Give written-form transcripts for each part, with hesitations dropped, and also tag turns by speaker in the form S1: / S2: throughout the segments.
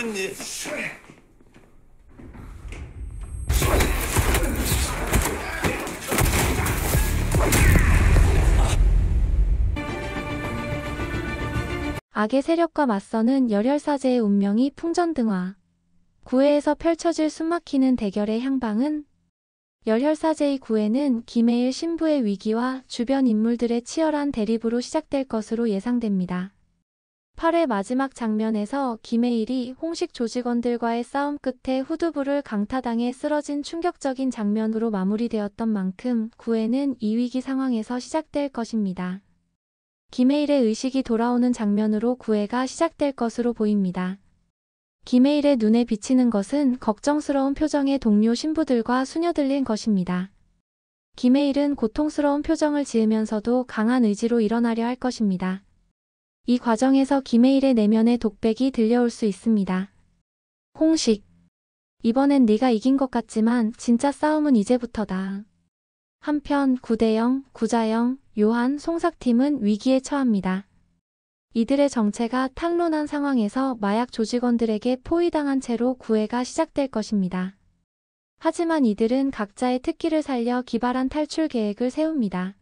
S1: 아버님.
S2: 악의 세력과 맞서는 열혈사제의 운명이 풍전등화. 9회에서 펼쳐질 숨막히는 대결의 향방은? 열혈사제의 9회는 김해일 신부의 위기와 주변 인물들의 치열한 대립으로 시작될 것으로 예상됩니다. 8회 마지막 장면에서 김해일이 홍식 조직원들과의 싸움 끝에 후두부를 강타당해 쓰러진 충격적인 장면으로 마무리되었던 만큼 9회는 이 위기 상황에서 시작될 것입니다. 김해일의 의식이 돌아오는 장면으로 9회가 시작될 것으로 보입니다. 김해일의 눈에 비치는 것은 걱정스러운 표정의 동료 신부들과 수녀들인 것입니다. 김해일은 고통스러운 표정을 지으면서도 강한 의지로 일어나려 할 것입니다. 이 과정에서 김해일의 내면의 독백이 들려올 수 있습니다. 홍식, 이번엔 네가 이긴 것 같지만 진짜 싸움은 이제부터다. 한편 구대영, 구자영, 요한, 송삭팀은 위기에 처합니다. 이들의 정체가 탄로난 상황에서 마약 조직원들에게 포위당한 채로 9회가 시작될 것입니다. 하지만 이들은 각자의 특기를 살려 기발한 탈출 계획을 세웁니다.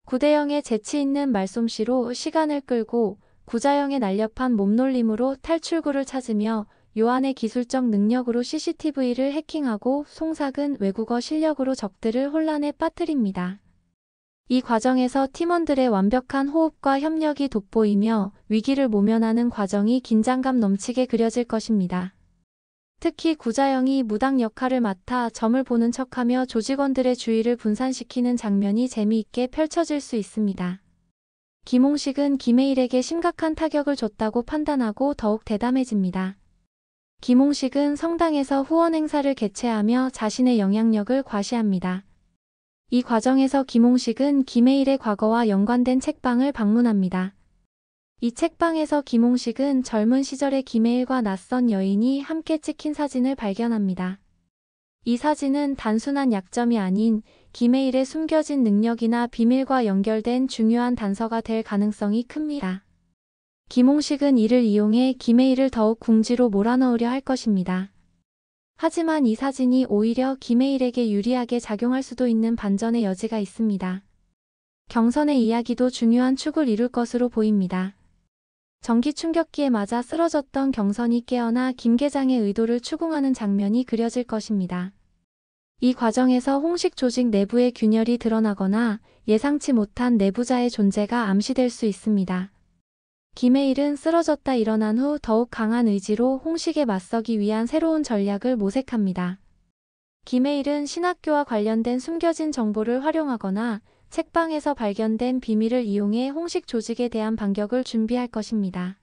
S2: 구대영의 재치 있는 말솜씨로 시간을 끌고 구자영의 날렵한 몸놀림으로 탈출구를 찾으며 요한의 기술적 능력으로 CCTV를 해킹하고 송삭은 외국어 실력으로 적들을 혼란에 빠뜨립니다. 이 과정에서 팀원들의 완벽한 호흡과 협력이 돋보이며 위기를 모면하는 과정이 긴장감 넘치게 그려질 것입니다. 특히 구자영이 무당 역할을 맡아 점을 보는 척하며 조직원들의 주의를 분산시키는 장면이 재미있게 펼쳐질 수 있습니다. 김홍식은 김해일에게 심각한 타격을 줬다고 판단하고 더욱 대담해집니다. 김홍식은 성당에서 후원 행사를 개최하며 자신의 영향력을 과시합니다. 이 과정에서 김홍식은 김해일의 과거와 연관된 책방을 방문합니다. 이 책방에서 김홍식은 젊은 시절의 김해일과 낯선 여인이 함께 찍힌 사진을 발견합니다. 이 사진은 단순한 약점이 아닌 김해일의 숨겨진 능력이나 비밀과 연결된 중요한 단서가 될 가능성이 큽니다. 김홍식은 이를 이용해 김해일을 더욱 궁지로 몰아넣으려 할 것입니다. 하지만 이 사진이 오히려 김해일에게 유리하게 작용할 수도 있는 반전의 여지가 있습니다. 경선의 이야기도 중요한 축을 이룰 것으로 보입니다. 전기 충격기에 맞아 쓰러졌던 경선이 깨어나 김 계장의 의도를 추궁하는 장면이 그려질 것입니다. 이 과정에서 홍식 조직 내부의 균열이 드러나거나 예상치 못한 내부자의 존재가 암시될 수 있습니다. 김해일은 쓰러졌다 일어난 후 더욱 강한 의지로 홍식에 맞서기 위한 새로운 전략을 모색합니다. 김해일은 신학교와 관련된 숨겨진 정보를 활용하거나 책방에서 발견된 비밀을 이용해 홍식 조직에 대한 반격을 준비할 것입니다.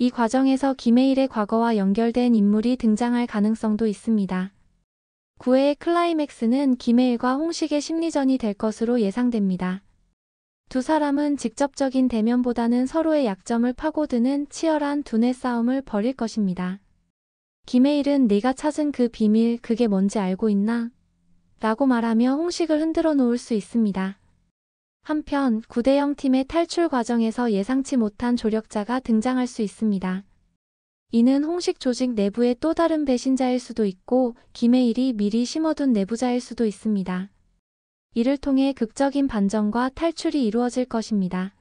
S2: 이 과정에서 김해일의 과거와 연결된 인물이 등장할 가능성도 있습니다. 9회의 클라이맥스는 김해일과 홍식의 심리전이 될 것으로 예상됩니다. 두 사람은 직접적인 대면보다는 서로의 약점을 파고드는 치열한 두뇌 싸움을 벌일 것입니다. 김해일은 네가 찾은 그 비밀 그게 뭔지 알고 있나? 라고 말하며 홍식을 흔들어 놓을 수 있습니다. 한편 구대영 팀의 탈출 과정에서 예상치 못한 조력자가 등장할 수 있습니다. 이는 홍식 조직 내부의 또 다른 배신자일 수도 있고 김해일이 미리 심어둔 내부자일 수도 있습니다. 이를 통해 극적인 반전과 탈출이 이루어질 것입니다.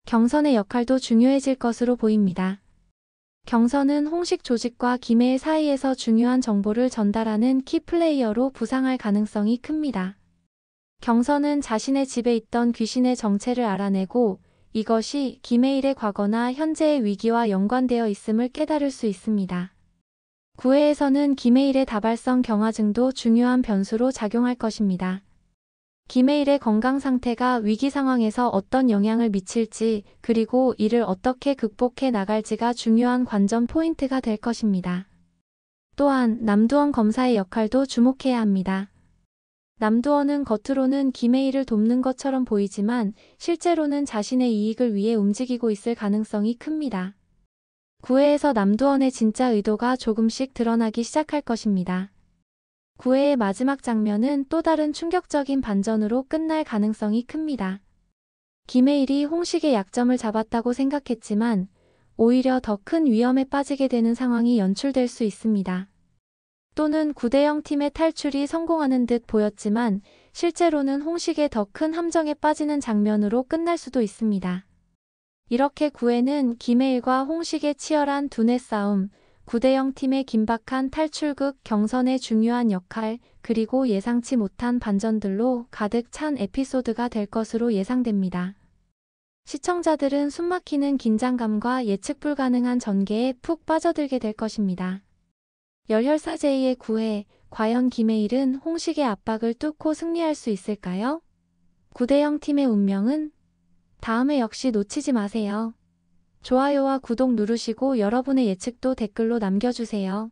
S2: 경선의 역할도 중요해질 것으로 보입니다. 경선은 홍식 조직과 김해일 사이에서 중요한 정보를 전달하는 키플레이어로 부상할 가능성이 큽니다. 경선은 자신의 집에 있던 귀신의 정체를 알아내고 이것이 김해일의 과거나 현재의 위기와 연관되어 있음을 깨달을 수 있습니다. 9회에서는 김해일의 다발성 경화증도 중요한 변수로 작용할 것입니다. 김해일의 건강 상태가 위기 상황에서 어떤 영향을 미칠지 그리고 이를 어떻게 극복해 나갈지가 중요한 관전 포인트가 될 것입니다. 또한 남두원 검사의 역할도 주목해야 합니다. 남두원은 겉으로는 김해일을 돕는 것처럼 보이지만 실제로는 자신의 이익을 위해 움직이고 있을 가능성이 큽니다. 9회에서 남두원의 진짜 의도가 조금씩 드러나기 시작할 것입니다. 9회의 마지막 장면은 또 다른 충격적인 반전으로 끝날 가능성이 큽니다. 김해일이 홍식의 약점을 잡았다고 생각했지만 오히려 더 큰 위험에 빠지게 되는 상황이 연출될 수 있습니다. 또는 9대0 팀의 탈출이 성공하는 듯 보였지만 실제로는 홍식의 더 큰 함정에 빠지는 장면으로 끝날 수도 있습니다. 이렇게 9회는 김해일과 홍식의 치열한 두뇌 싸움, 9대0 팀의 긴박한 탈출극, 경선의 중요한 역할, 그리고 예상치 못한 반전들로 가득 찬 에피소드가 될 것으로 예상됩니다. 시청자들은 숨막히는 긴장감과 예측 불가능한 전개에 푹 빠져들게 될 것입니다. 열혈사 제2의 9회, 과연 김해일은 홍식의 압박을 뚫고 승리할 수 있을까요? 9대0 팀의 운명은? 다음에 역시 놓치지 마세요. 좋아요와 구독 누르시고 여러분의 예측도 댓글로 남겨주세요.